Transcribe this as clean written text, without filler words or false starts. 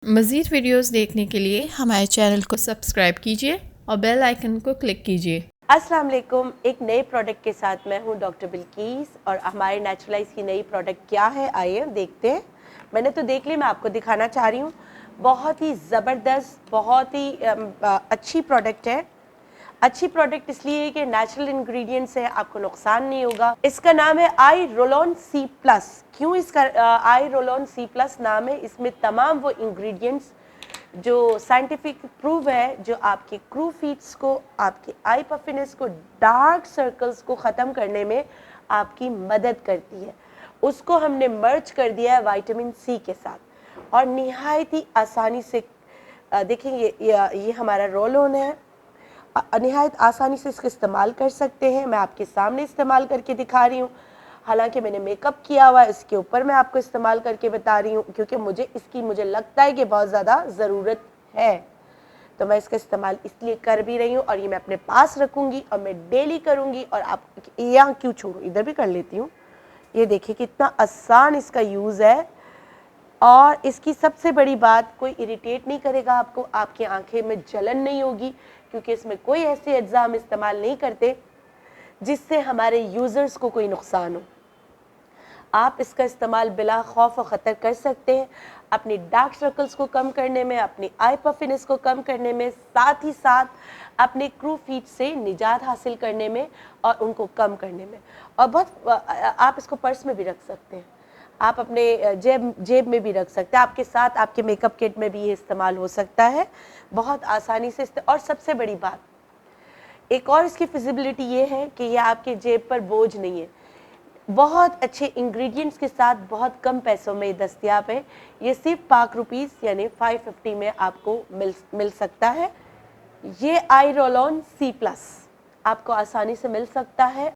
मज़ीद वीडियोस देखने के लिए हमारे चैनल को सब्सक्राइब कीजिए और बेल आइकन को क्लिक कीजिए। अस्सलाम वालेकुम। एक नए प्रोडक्ट के साथ मैं हूं डॉक्टर बिल्कीस और हमारे नेचुरलाइज की नई प्रोडक्ट क्या है आइए देखते हैं। मैंने तो देख ली, मैं आपको दिखाना चाह रही हूँ। बहुत ही ज़बरदस्त, बहुत ही अच्छी प्रोडक्ट है। अच्छी प्रोडक्ट इसलिए है कि नेचुरल इंग्रेडिएंट्स है, आपको नुकसान नहीं होगा। इसका नाम है आई रोलॉन सी प्लस। क्यों इसका आई रोलॉन सी प्लस नाम है? इसमें तमाम वो इंग्रेडिएंट्स जो साइंटिफिक प्रूव है, जो आपके क्रू फीट्स को, आपके आई पफिनेस को, डार्क सर्कल्स को ख़त्म करने में आपकी मदद करती है, उसको हमने मर्ज कर दिया है विटामिन सी के साथ और निहायत ही आसानी से देखेंगे। ये हमारा रोल ऑन है, निहायत आसानी से इसका इस्तेमाल कर सकते हैं। मैं आपके सामने इस्तेमाल करके दिखा रही हूँ, हालांकि मैंने मेकअप किया हुआ है, इसके ऊपर मैं आपको इस्तेमाल करके बता रही हूँ क्योंकि मुझे लगता है कि बहुत ज़्यादा ज़रूरत है, तो मैं इसका इस्तेमाल इसलिए कर भी रही हूँ और ये मैं अपने पास रखूँगी और मैं डेली करूँगी। और आप यहाँ क्यों छोड़ूँ, इधर भी कर लेती हूँ। ये देखिए कितना आसान इसका यूज़ है और इसकी सबसे बड़ी बात, कोई इरिटेट नहीं करेगा आपको, आपकी आंखें में जलन नहीं होगी क्योंकि इसमें कोई ऐसे अज्जा हम इस्तेमाल नहीं करते जिससे हमारे यूज़र्स को कोई नुकसान हो। आप इसका इस्तेमाल बिला खौफ और ख़तर कर सकते हैं अपनी डार्क सर्कल्स को कम करने में, अपनी आई पफिनेस को कम करने में, साथ ही साथ अपने क्रू फीट से निजात हासिल करने में और उनको कम करने में। और बहुत आप इसको पर्स में भी रख सकते हैं, आप अपने जेब में भी रख सकते हैं, आपके साथ आपके मेकअप किट में भी ये इस्तेमाल हो सकता है बहुत आसानी से। और सबसे बड़ी बात, एक और इसकी फिजिबिलिटी ये है कि ये आपके जेब पर बोझ नहीं है, बहुत अच्छे इंग्रेडिएंट्स के साथ बहुत कम पैसों में दस्तयाब है। ये सिर्फ ₹5 यानी 550 में आपको मिल सकता है। ये आई रोल ऑन सी प्लस आपको आसानी से मिल सकता है।